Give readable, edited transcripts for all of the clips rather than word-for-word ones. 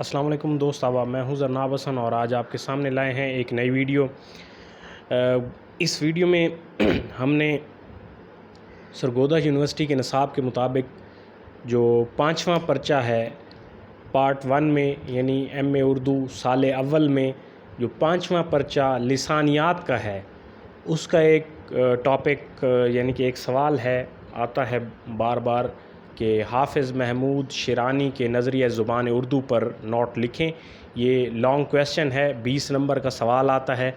السلام علیکم دوست احباب، میں ہوں زرناب حسن اور آج آپ کے سامنے لائے ہیں ایک نئی ویڈیو۔ اس ویڈیو میں ہم نے سرگودا یونیورسٹی کے نصاب کے مطابق جو 5واں پرچہ ہے پارٹ 1 میں یعنی ایم اے اردو سال اول میں جو 5واں پرچہ لسانیات کا ہے، اس کا ایک ٹاپک یعنی کہ ایک سوال ہے آتا ہے بار بار کہ حافظ محمود شیرانی کے نظریہ زبان اردو پر نوٹ لکھیں۔ یہ لانگ کویسچن ہے، 20 نمبر کا سوال آتا ہے،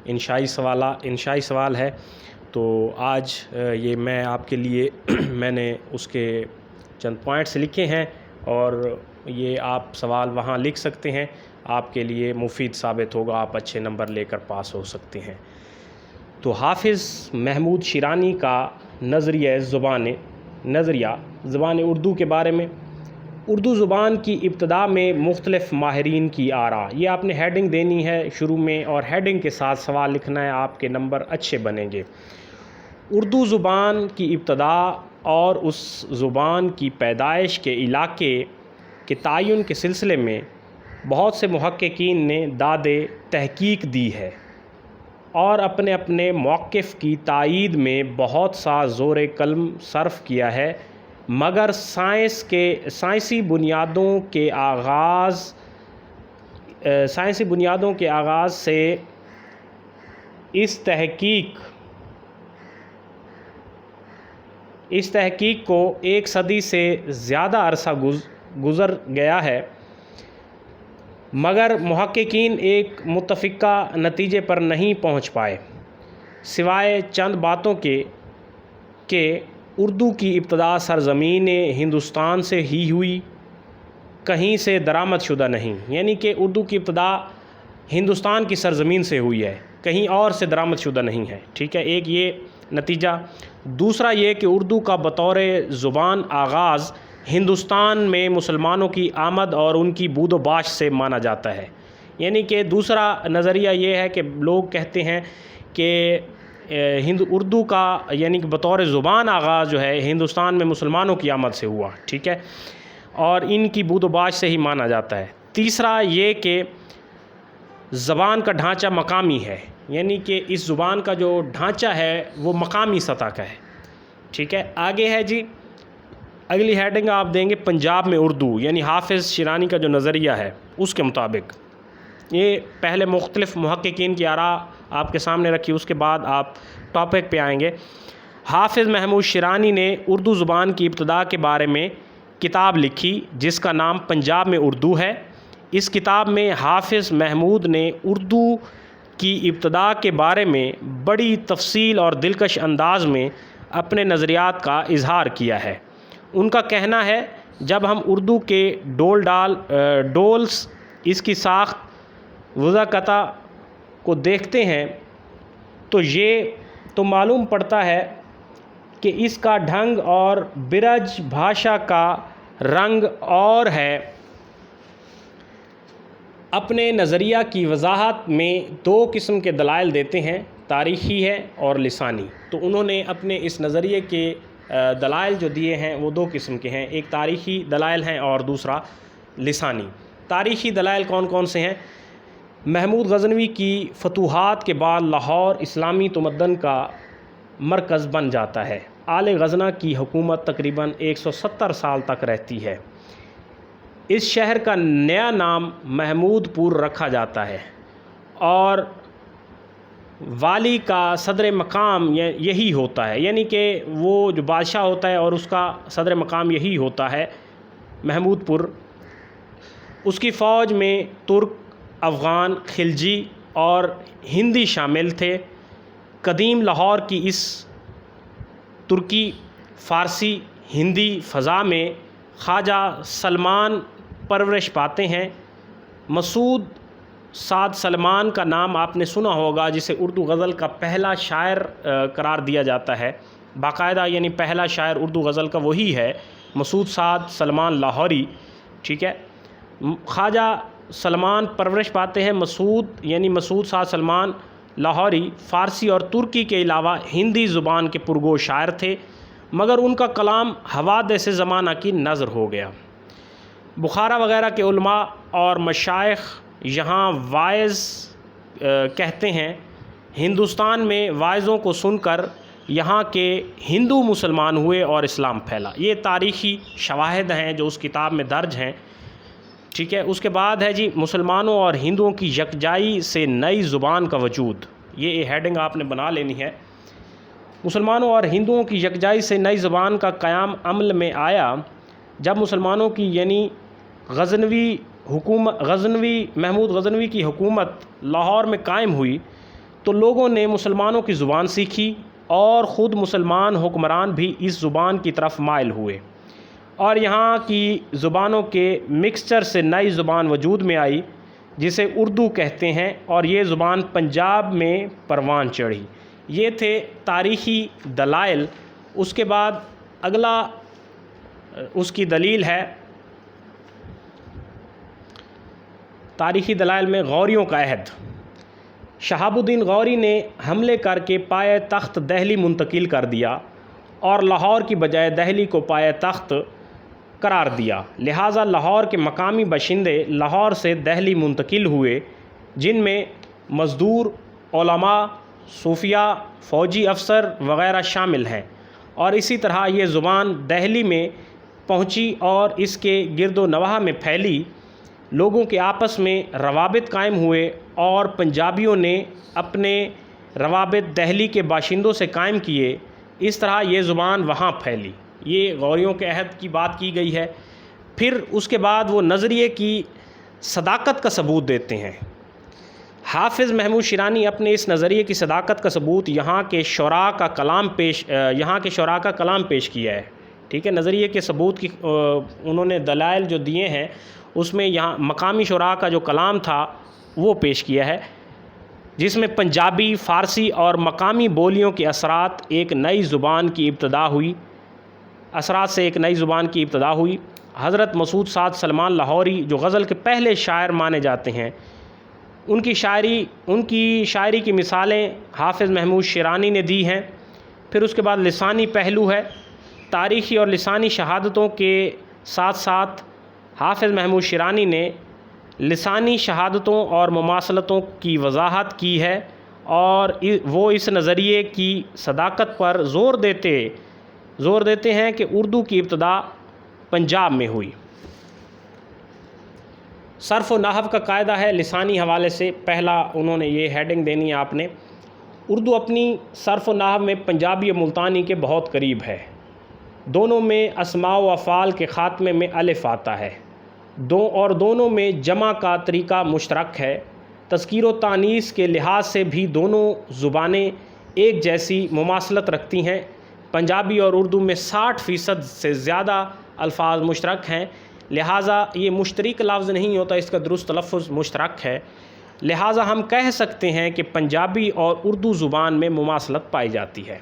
انشائی سوال ہے۔ تو آج یہ میں آپ کے لیے میں نے اس کے چند پوائنٹس لکھے ہیں اور یہ آپ سوال وہاں لکھ سکتے ہیں، آپ کے لیے مفید ثابت ہوگا، آپ اچھے نمبر لے کر پاس ہو سکتے ہیں۔ تو حافظ محمود شیرانی کا نظریہ زبان اردو کے بارے میں، اردو زبان کی ابتدا میں مختلف ماہرین کی آراء، یہ آپ نے ہیڈنگ دینی ہے شروع میں اور ہیڈنگ کے ساتھ سوال لکھنا ہے، آپ کے نمبر اچھے بنیں گے۔ اردو زبان کی ابتدا اور اس زبان کی پیدائش کے علاقے کے تعین کے سلسلے میں بہت سے محققین نے داد تحقیق دی ہے اور اپنے اپنے موقف کی تائید میں بہت سا زور قلم صرف کیا ہے، مگر سائنسی بنیادوں کے آغاز سے اس تحقیق کو 1 صدی سے زیادہ عرصہ گزر گیا ہے، مگر محققین ایک متفقہ نتیجے پر نہیں پہنچ پائے، سوائے چند باتوں کے کہ اردو کی ابتدا سرزمین ہندوستان سے ہی ہوئی، کہیں سے درآمد شدہ نہیں، یعنی کہ اردو کی ابتدا ہندوستان کی سرزمین سے ہوئی ہے، کہیں اور سے درآمد شدہ نہیں ہے، ٹھیک ہے، ایک یہ نتیجہ۔ دوسرا یہ کہ اردو کا بطور زبان آغاز ہندوستان میں مسلمانوں کی آمد اور ان کی بود و باش سے مانا جاتا ہے، یعنی کہ دوسرا نظریہ یہ ہے کہ لوگ کہتے ہیں کہ اردو کا یعنی کہ بطور زبان آغاز جو ہے ہندوستان میں مسلمانوں کی آمد سے ہوا، ٹھیک ہے، اور ان کی بود و باش سے ہی مانا جاتا ہے۔ تیسرا یہ کہ زبان کا ڈھانچہ مقامی ہے، یعنی کہ اس زبان کا جو ڈھانچہ ہے وہ مقامی سطح کا ہے، ٹھیک ہے۔ آگے ہے جی، اگلی ہیڈنگ آپ دیں گے پنجاب میں اردو، یعنی حافظ شیرانی کا جو نظریہ ہے اس کے مطابق۔ یہ پہلے مختلف محققین کی آراء آپ کے سامنے رکھی، اس کے بعد آپ ٹاپک پہ آئیں گے۔ حافظ محمود شیرانی نے اردو زبان کی ابتدا کے بارے میں کتاب لکھی جس کا نام پنجاب میں اردو ہے۔ اس کتاب میں حافظ محمود نے اردو کی ابتدا کے بارے میں بڑی تفصیل اور دلکش انداز میں اپنے نظریات کا اظہار کیا ہے۔ ان کا کہنا ہے جب ہم اردو کے ڈولز، اس کی ساخت وضاقتہ کو دیکھتے ہیں تو معلوم پڑتا ہے کہ اس کا ڈھنگ اور برج بھاشا کا رنگ اور ہے۔ اپنے نظریہ کی وضاحت میں 2 قسم کے دلائل دیتے ہیں، تاریخی ہے اور لسانی۔ تو انہوں نے اپنے اس نظریے کے دلائل جو دیے ہیں وہ 2 قسم کے ہیں، ایک تاریخی دلائل ہیں اور دوسرا لسانی۔ تاریخی دلائل کون کون سے ہیں؟ محمود غزنوی کی فتوحات کے بعد لاہور اسلامی تمدن کا مرکز بن جاتا ہے۔ آل غزنہ کی حکومت تقریباً 170 سال تک رہتی ہے۔ اس شہر کا نیا نام محمود پور رکھا جاتا ہے اور والی کا صدر مقام یہی ہوتا ہے، یعنی کہ وہ جو بادشاہ ہوتا ہے اور اس کا صدر مقام یہی ہوتا ہے محمود پور۔ اس کی فوج میں ترک، افغان، خلجی اور ہندی شامل تھے۔ قدیم لاہور کی اس ترکی، فارسی، ہندی فضا میں خواجہ سلمان پرورش پاتے ہیں۔ مسعود سعد سلمان کا نام آپ نے سنا ہوگا، جسے اردو غزل کا پہلا شاعر قرار دیا جاتا ہے باقاعدہ، یعنی پہلا شاعر اردو غزل کا وہی ہے مسعود سعد سلمان لاہوری، ٹھیک ہے۔ خواجہ سلمان پرورش پاتے ہیں، مسعود سعد سلمان لاہوری فارسی اور ترکی کے علاوہ ہندی زبان کے پرگو شاعر تھے، مگر ان کا کلام حوادث زمانہ کی نظر ہو گیا۔ بخارا وغیرہ کے علماء اور مشائخ یہاں واعظ کہتے ہیں، ہندوستان میں واعظوں کو سن کر یہاں کے ہندو مسلمان ہوئے اور اسلام پھیلا۔ یہ تاریخی شواہد ہیں جو اس کتاب میں درج ہیں، ٹھیک ہے۔ اس کے بعد ہے جی مسلمانوں اور ہندوؤں کی یکجائی سے نئی زبان کا وجود، یہ ہیڈنگ آپ نے بنا لینی ہے۔ مسلمانوں اور ہندوؤں کی یکجائی سے نئی زبان کا قیام عمل میں آیا جب مسلمانوں کی یعنی محمود غزنوی کی حکومت لاہور میں قائم ہوئی تو لوگوں نے مسلمانوں کی زبان سیکھی اور خود مسلمان حکمران بھی اس زبان کی طرف مائل ہوئے اور یہاں کی زبانوں کے مکسچر سے نئی زبان وجود میں آئی جسے اردو کہتے ہیں، اور یہ زبان پنجاب میں پروان چڑھی۔ یہ تھے تاریخی دلائل۔ اس کے بعد اگلا اس کی دلیل ہے تاریخی دلائل میں غوریوں کا عہد۔ شہاب الدین غوری نے حملے کر کے پایہ تخت دہلی منتقل کر دیا اور لاہور کی بجائے دہلی کو پایہ تخت قرار دیا، لہٰذا لاہور کے مقامی باشندے لاہور سے دہلی منتقل ہوئے، جن میں مزدور، علماء، صوفیاء، فوجی افسر وغیرہ شامل ہیں، اور اسی طرح یہ زبان دہلی میں پہنچی اور اس کے گرد و نواح میں پھیلی۔ لوگوں کے آپس میں روابط قائم ہوئے اور پنجابیوں نے اپنے روابط دہلی کے باشندوں سے قائم کیے، اس طرح یہ زبان وہاں پھیلی۔ یہ غوریوں کے عہد کی بات کی گئی ہے۔ پھر اس کے بعد وہ نظریے کی صداقت کا ثبوت دیتے ہیں۔ حافظ محمود شیرانی اپنے اس نظریے کی صداقت کا ثبوت یہاں کے شعراء کا کلام پیش کیا ہے، ٹھیک ہے۔ نظریے کے ثبوت کی انہوں نے دلائل جو دیے ہیں اس میں یہاں مقامی شعراء کا جو کلام تھا وہ پیش کیا ہے، جس میں پنجابی، فارسی اور مقامی بولیوں کے اثرات سے ایک نئی زبان کی ابتدا ہوئی۔ حضرت مسعود سعد سلمان لاہوری جو غزل کے پہلے شاعر مانے جاتے ہیں، ان کی شاعری کی مثالیں حافظ محمود شیرانی نے دی ہیں۔ پھر اس کے بعد لسانی پہلو ہے۔ تاریخی اور لسانی شہادتوں کے ساتھ ساتھ حافظ محمود شیرانی نے لسانی شہادتوں اور مماثلتوں کی وضاحت کی ہے، اور وہ اس نظریے کی صداقت پر زور دیتے ہیں کہ اردو کی ابتدا پنجاب میں ہوئی۔ صرف و نحو کا قاعدہ ہے لسانی حوالے سے، پہلا انہوں نے یہ ہیڈنگ دینی ہے آپ نے۔ اردو اپنی صرف و نحو میں پنجابی و ملتانی کے بہت قریب ہے۔ دونوں میں اسماء و افعال کے خاتمے میں الف آتا ہے، دونوں میں جمع کا طریقہ مشترک ہے۔ تذکیر و تانیث کے لحاظ سے بھی دونوں زبانیں ایک جیسی مماثلت رکھتی ہیں۔ پنجابی اور اردو میں 60% سے زیادہ الفاظ مشترک ہیں، لہٰذا یہ مشترک لفظ نہیں ہوتا، اس کا درست تلفظ مشترک ہے، لہٰذا ہم کہہ سکتے ہیں کہ پنجابی اور اردو زبان میں مماثلت پائی جاتی ہے،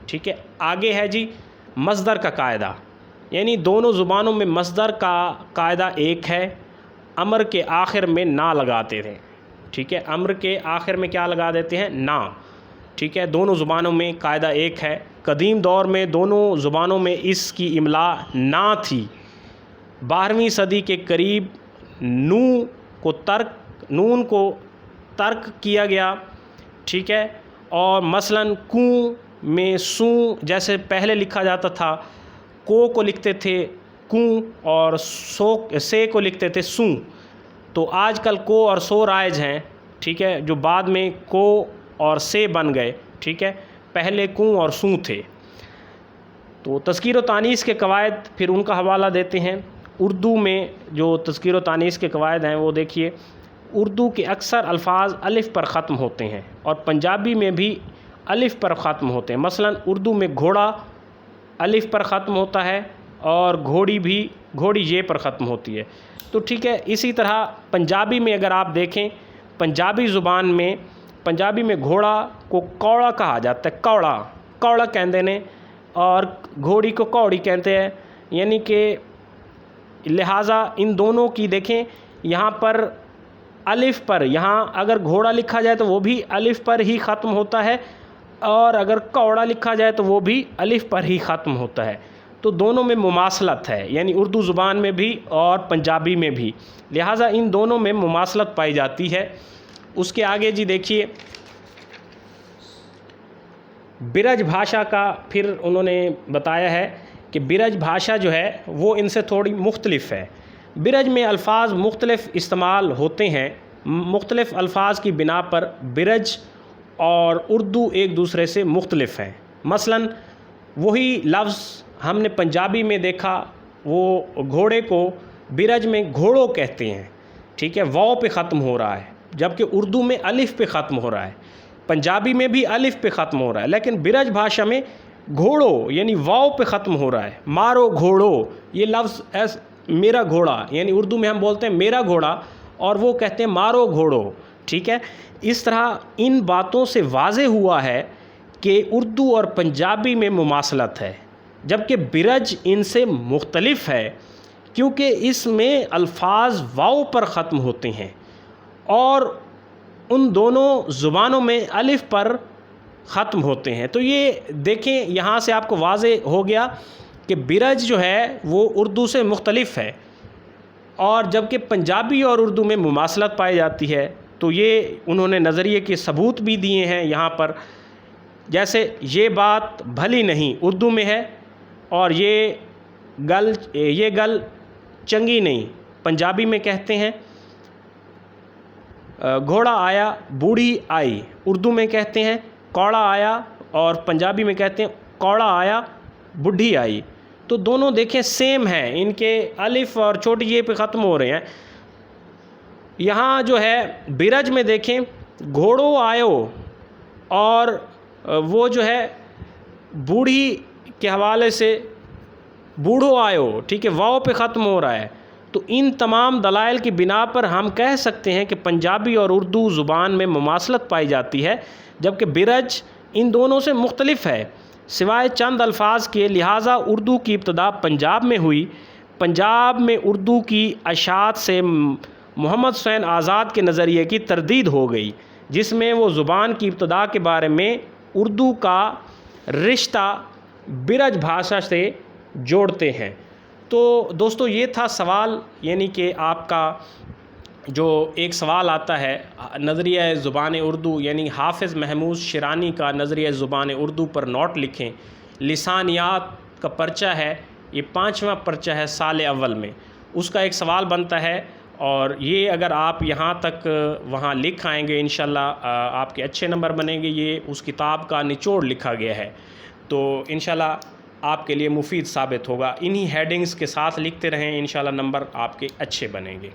ٹھیک ہے۔ آگے ہے جی مصدر کا قاعدہ، یعنی دونوں زبانوں میں مصدر کا قاعدہ ایک ہے، امر کے آخر میں نہ لگاتے تھے، ٹھیک ہے۔ امر کے آخر میں کیا لگا دیتے ہیں؟ نہ، ٹھیک ہے۔ دونوں زبانوں میں قاعدہ ایک ہے۔ قدیم دور میں دونوں زبانوں میں اس کی املاء نہ تھی۔ 12ویں صدی کے قریب نون کو ترک کیا گیا، ٹھیک ہے، اور مثلاً کوں میں سوں جیسے پہلے لکھا جاتا تھا، کو لکھتے تھے کوں اور سے کو لکھتے تھے سوں، تو آج کل کو اور سو رائج ہیں، ٹھیک ہے، جو بعد میں کو اور سے بن گئے، ٹھیک ہے، پہلے کوں اور سوں تھے۔ تو تذکیر و تانیث کے قواعد پھر ان کا حوالہ دیتے ہیں۔ اردو میں جو تذکیر و تانیث کے قواعد ہیں وہ دیکھیے، اردو کے اکثر الفاظ الف پر ختم ہوتے ہیں اور پنجابی میں بھی الف پر ختم ہوتے ہیں۔ مثلا اردو میں گھوڑا الف پر ختم ہوتا ہے اور گھوڑی یہ پر ختم ہوتی ہے، تو ٹھیک ہے۔ اسی طرح پنجابی میں اگر آپ دیکھیں، پنجابی زبان میں پنجابی میں گھوڑا کو کوڑا کہا جاتا ہے، کوڑا کہتے ہیں، اور گھوڑی کو کوڑی کہتے ہیں، یعنی کہ لہٰذا ان دونوں کی دیکھیں یہاں پر الف پر، یہاں اگر گھوڑا لکھا جائے تو وہ بھی الف پر ہی ختم ہوتا ہے، اور اگر کوڑا لکھا جائے تو وہ بھی الف پر ہی ختم ہوتا ہے۔ تو دونوں میں مماثلت ہے، یعنی اردو زبان میں بھی اور پنجابی میں بھی، لہٰذا ان دونوں میں مماثلت پائی جاتی ہے۔ اس کے آگے جی دیکھیے برج بھاشا کا پھر انہوں نے بتایا ہے کہ برج بھاشا جو ہے وہ ان سے تھوڑی مختلف ہے۔ برج میں الفاظ مختلف استعمال ہوتے ہیں، مختلف الفاظ کی بنا پر برج اور اردو ایک دوسرے سے مختلف ہیں۔ مثلاً وہی لفظ ہم نے پنجابی میں دیکھا، وہ گھوڑے کو برج میں گھوڑوں کہتے ہیں، ٹھیک ہے، واو پہ ختم ہو رہا ہے، جبکہ اردو میں الف پہ ختم ہو رہا ہے، پنجابی میں بھی الف پہ ختم ہو رہا ہے، لیکن برج بھاشا میں گھوڑوں یعنی واو پہ ختم ہو رہا ہے۔ مارو گھوڑو، یہ لفظ میرا گھوڑا، یعنی اردو میں ہم بولتے ہیں میرا گھوڑا اور وہ کہتے ہیں مارو گھوڑو، ٹھیک ہے۔ اس طرح ان باتوں سے واضح ہوا ہے کہ اردو اور پنجابی میں مماثلت ہے، جبکہ برج ان سے مختلف ہے کیونکہ اس میں الفاظ واو پر ختم ہوتے ہیں اور ان دونوں زبانوں میں الف پر ختم ہوتے ہیں۔ تو یہ دیکھیں یہاں سے آپ کو واضح ہو گیا کہ برج جو ہے وہ اردو سے مختلف ہے، اور جبکہ پنجابی اور اردو میں مماثلت پائی جاتی ہے۔ تو یہ انہوں نے نظریے کے ثبوت بھی دیے ہیں یہاں پر، جیسے یہ بات بھلی نہیں اردو میں ہے، اور یہ گل چنگی نہیں پنجابی میں کہتے ہیں۔ گھوڑا آیا بوڑھی آئی اردو میں کہتے ہیں، کوڑا آیا اور پنجابی میں کہتے ہیں کوڑا آیا بڈھی آئی۔ تو دونوں دیکھیں سیم ہیں، ان کے الف اور چھوٹی یہ پہ ختم ہو رہے ہیں۔ یہاں جو ہے برج میں دیکھیں گھوڑو آیو اور وہ جو ہے بوڑھی کے حوالے سے بوڑھو آیو، ٹھیک ہے، واو پہ ختم ہو رہا ہے۔ تو ان تمام دلائل کی بنا پر ہم کہہ سکتے ہیں کہ پنجابی اور اردو زبان میں مماثلت پائی جاتی ہے، جبکہ برج ان دونوں سے مختلف ہے سوائے چند الفاظ کے، لہٰذا اردو کی ابتدا پنجاب میں ہوئی۔ پنجاب میں اردو کی اشاعت سے محمد حسین آزاد کے نظریے کی تردید ہو گئی، جس میں وہ زبان کی ابتدا کے بارے میں اردو کا رشتہ برج بھاشا سے جوڑتے ہیں۔ تو دوستو یہ تھا سوال، یعنی کہ آپ کا جو ایک سوال آتا ہے نظریہ زبان اردو، یعنی حافظ محمود شیرانی کا نظریہ زبان اردو پر نوٹ لکھیں، لسانیات کا پرچہ ہے، یہ 5واں پرچہ ہے سال اول میں، اس کا ایک سوال بنتا ہے، اور یہ اگر آپ یہاں تک وہاں لکھ آئیں گے انشاءاللہ آپ کے اچھے نمبر بنیں گے۔ یہ اس کتاب کا نچوڑ لکھا گیا ہے، تو انشاءاللہ آپ کے لیے مفید ثابت ہوگا۔ انہی ہیڈنگز کے ساتھ لکھتے رہیں، انشاءاللہ نمبر آپ کے اچھے بنیں گے۔